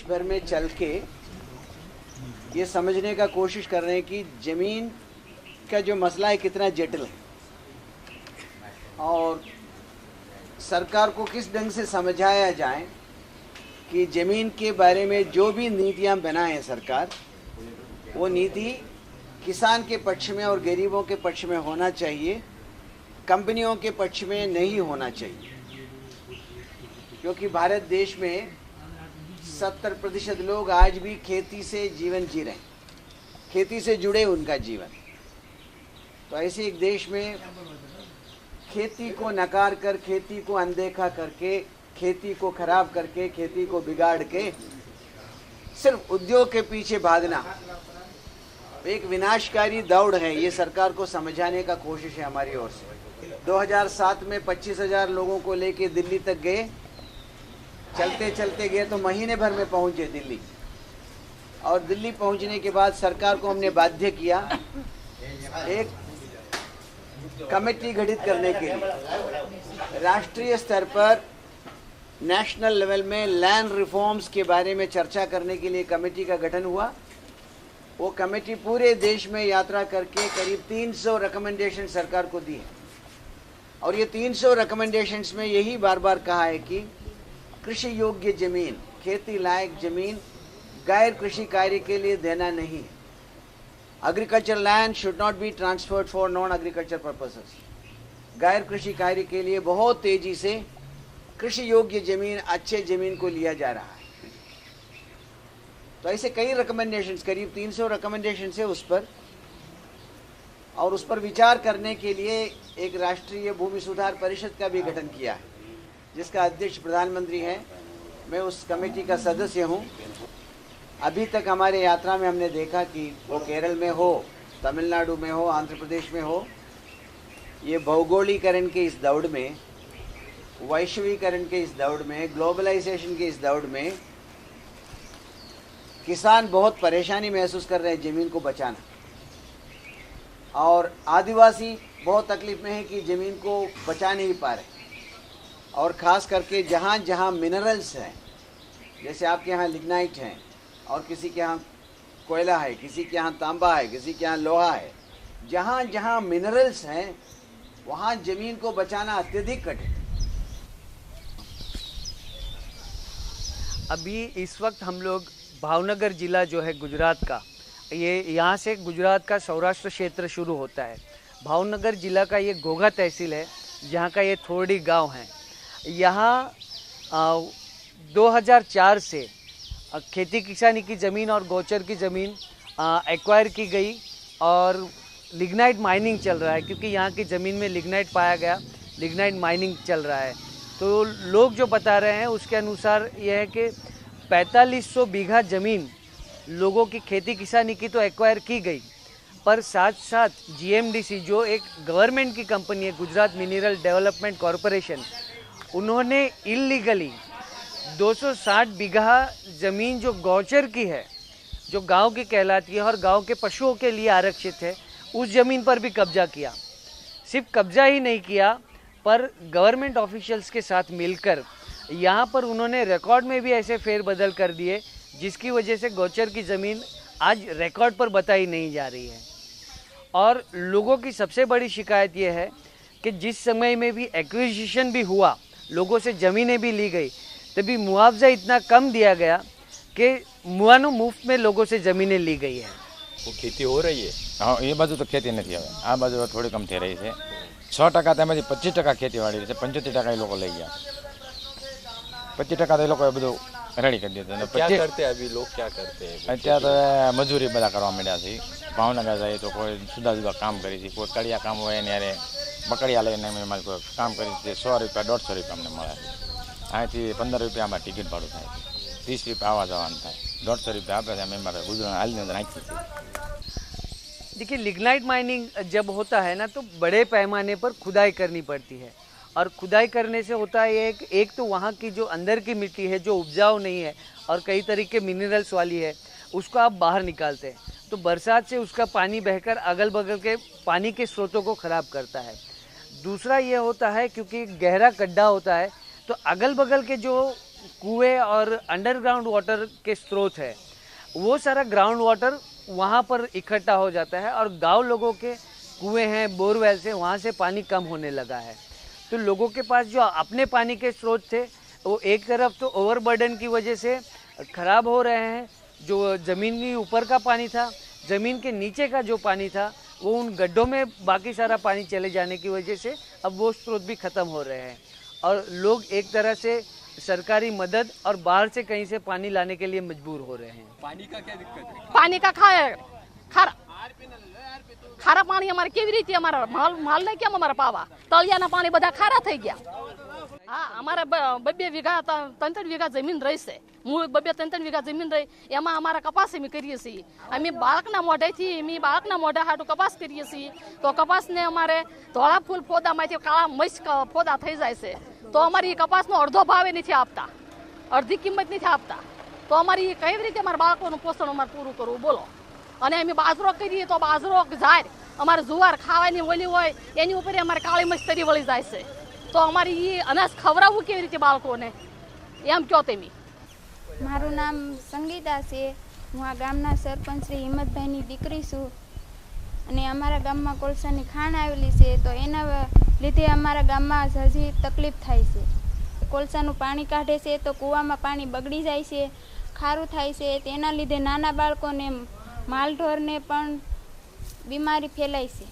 देश भर में चल के ये समझने का कोशिश कर रहे हैं कि ज़मीन का जो मसला है कितना जटिल है और सरकार को किस ढंग से समझाया जाए कि ज़मीन के बारे में जो भी नीतियां बनाए सरकार, वो नीति किसान के पक्ष में और गरीबों के पक्ष में होना चाहिए, कंपनियों के पक्ष में नहीं होना चाहिए। क्योंकि भारत देश में 70% लोग आज भी खेती से जीवन जी रहे हैं, खेती से जुड़े उनका जीवन। तो ऐसे एक देश में खेती को नकार कर, खेती को अनदेखा करके, खेती को खराब करके, खेती को बिगाड़ के सिर्फ उद्योग के पीछे भागना एक विनाशकारी दौड़ है। ये सरकार को समझाने का कोशिश है हमारी ओर से। 2007 में 25,000 लोगों को लेके दिल्ली तक गए, चलते चलते गए तो महीने भर में पहुंचे दिल्ली। और दिल्ली पहुंचने के बाद सरकार को हमने बाध्य किया एक कमेटी गठित करने के लिए। राष्ट्रीय स्तर पर नेशनल लेवल में लैंड रिफॉर्म्स के बारे में चर्चा करने के लिए कमेटी का गठन हुआ। वो कमेटी पूरे देश में यात्रा करके करीब 300 रिकमेंडेशन सरकार को दी है। और ये 300 रिकमेंडेशंस में यही बार बार कहा है कि कृषि योग्य ज़मीन, खेती लायक ज़मीन गैर कृषि कार्य के लिए देना नहीं है। Agriculture land should not be transferred for non agriculture purposes. गैर कृषि कार्य के लिए बहुत तेजी से कृषि योग्य ज़मीन, अच्छे ज़मीन को लिया जा रहा है। तो ऐसे कई रिकमेंडेशंस, करीब 300 रिकमेंडेशंस है उस पर। और उस पर विचार करने के लिए एक राष्ट्रीय भूमि सुधार परिषद का भी गठन किया है, जिसका अध्यक्ष प्रधानमंत्री हैं। मैं उस कमेटी का सदस्य हूँ। अभी तक हमारे यात्रा में हमने देखा कि वो केरल में हो, तमिलनाडु में हो, आंध्र प्रदेश में हो, ये भौगोलिकरण के इस दौड़ में, वैश्वीकरण के इस दौड़ में, ग्लोबलाइजेशन के इस दौड़ में किसान बहुत परेशानी महसूस कर रहे हैं ज़मीन को बचाना। और आदिवासी बहुत तकलीफ में है कि ज़मीन को बचा नहीं पा रहे। और ख़ास करके जहाँ जहाँ मिनरल्स हैं, जैसे आपके यहाँ लिग्नाइट हैं और किसी के यहाँ कोयला है, किसी के यहाँ तांबा है, किसी के यहाँ लोहा है, जहाँ जहाँ मिनरल्स हैं वहाँ ज़मीन को बचाना अत्यधिक कठिन। अभी इस वक्त हम लोग भावनगर ज़िला जो है गुजरात का, ये यहाँ से गुजरात का सौराष्ट्र क्षेत्र शुरू होता है। भावनगर ज़िला का ये घोघा तहसील है, जहाँ का ये थोड़ी गांव है। यहाँ 2004 से खेती किसानी की ज़मीन और गोचर की ज़मीन एक्वायर की गई और लिग्नाइट माइनिंग चल रहा है, क्योंकि यहाँ की ज़मीन में लिग्नाइट पाया गया, लिग्नाइट माइनिंग चल रहा है। तो लोग जो बता रहे हैं उसके अनुसार यह है कि 4500 बीघा ज़मीन लोगों की खेती किसानी की तो एक्वायर की गई, पर साथ साथ GMDC जो एक गवर्नमेंट की कंपनी है, गुजरात मिनरल डेवलपमेंट कॉरपोरेशन, उन्होंने इलीगली 260 बीघा ज़मीन जो गौचर की है, जो गांव की कहलाती है और गांव के पशुओं के लिए आरक्षित है, उस ज़मीन पर भी कब्जा किया। सिर्फ कब्जा ही नहीं किया, पर गवर्नमेंट ऑफिशियल्स के साथ मिलकर यहाँ पर उन्होंने रिकॉर्ड में भी ऐसे फेरबदल कर दिए, जिसकी वजह से गौचर की ज़मीन आज रिकॉर्ड पर बताई नहीं जा रही है। और लोगों की सबसे बड़ी शिकायत ये है कि जिस समय में भी एक्विजिशन भी हुआ, लोगों से ज़मीनें भी ली गई, तभी मुआवजा इतना कम दिया गया कि मुआनो मुफ्त में लोगों से ज़मीनें ली गई है। वो खेती हो रही है? हाँ, ये बाजू तो खेती नहीं હવે આ બાજુ થોડી કમ થઈ રહી છે। 6% તેમાંથી 25% ખેતીવાડી છે, 75% એ લોકો લઈ ગયા, 25% એ લોકો બધું રેડી કરી દીધું। क्या करते हैं अभी लोग, क्या करते हैं? અત્યારે તો મજૂરી બધા કરવા માંડ્યા છે। ભાવનગર જાય તો કોઈ જુદા જુદા કામ કરી છે, કોઈ કડિયા કામ હોય ને યારે બકડિયા લઈને અમે કોઈ કામ કરી છે, 100 રૂપિયા 150 રૂપિયા અમને મળે છે। અહીંથી 15 રૂપિયામાં ટિકિટ ભાડું થાય, 30 રૂપિયા આવા જવાનું થાય, 150 રૂપિયા આપે છે, અમે મારે ગુજરાત હાલીને નાખી છે। देखिए, लिग्नाइट माइनिंग जब होता है ना, तो बड़े पैमाने पर खुदाई करनी पड़ती है। और खुदाई करने से होता है ये कि एक तो वहाँ की जो अंदर की मिट्टी है जो उपजाऊ नहीं है और कई तरीके मिनरल्स वाली है, उसको आप बाहर निकालते हैं, तो बरसात से उसका पानी बहकर अगल बगल के पानी के स्रोतों को ख़राब करता है। दूसरा ये होता है क्योंकि गहरा गड्ढा होता है, तो अगल बगल के जो कुएं और अंडरग्राउंड वाटर के स्रोत है, वो सारा ग्राउंड वाटर वहाँ पर इकट्ठा हो जाता है और गांव लोगों के कुएं हैं, बोरवेल से, वहाँ से पानी कम होने लगा है। तो लोगों के पास जो अपने पानी के स्रोत थे वो एक तरफ तो ओवरबर्डन की वजह से ख़राब हो रहे हैं। जो ज़मीन के ऊपर का पानी था, ज़मीन के नीचे का जो पानी था, वो उन गड्ढों में बाकी सारा पानी चले जाने की वजह से अब वो स्रोत भी ख़त्म हो रहे हैं और लोग एक तरह से सरकारी मदद और बाहर से कहीं से पानी लाने के लिए मजबूर हो रहे हैं। पानी का क्या दिक्कत है? पानी का खारा पानी અમારે કેવી રીતે અમારા માલ ને કેમ અમારે પાવા? તળિયાના પાણી બધા ખારા થઈ ગયા. હા, અમારે 2 વીઘા 3 વીઘા જમીન રહી છે. હું 2-3 વીઘા જમીન રહી એમાં અમારા કપાસ અમે કરીએ છીએ. અમે બાળકના મોઢા હાટુ કપાસ કરીએ છીએ. તો કપાસને અમારે ધોળા ફૂલ ફોદામાંથી કાળા મસ્ત ફોદા થઈ જાય છે. તો અમારી કપાસનો અડધો ભાવે નથી આપતા, અડધી કિંમત નથી આપતા. તો અમારી કેવી રીતે અમારા બાળકોનું પોષણ અમારે પૂરું કરવું બોલો? અને અમે બાજરો કરીએ તો બાજરો જાય, અમારે જુવાર ખાવાની ઓલી હોય એની ઉપર અમારે કાળી મસ્તરી વળી જાય છે. તો અમારે એ અનાજ ખવડાવવું કેવી રીતે બાળકોને, એમ કહો તમે. મારું નામ સંગીતા છે. હું આ ગામના સરપંચ શ્રી હિંમતભાઈની દીકરી છું અને અમારા ગામમાં કોલસાની ખાણ આવેલી છે. તો એના લીધે અમારા ગામમાં હજી તકલીફ થાય છે. કોલસાનું પાણી કાઢે છે તો કૂવામાં પાણી બગડી જાય છે, ખારું થાય છે. તેના લીધે નાના બાળકોને, માલઢોરને પણ બીમારી ફેલાય છે.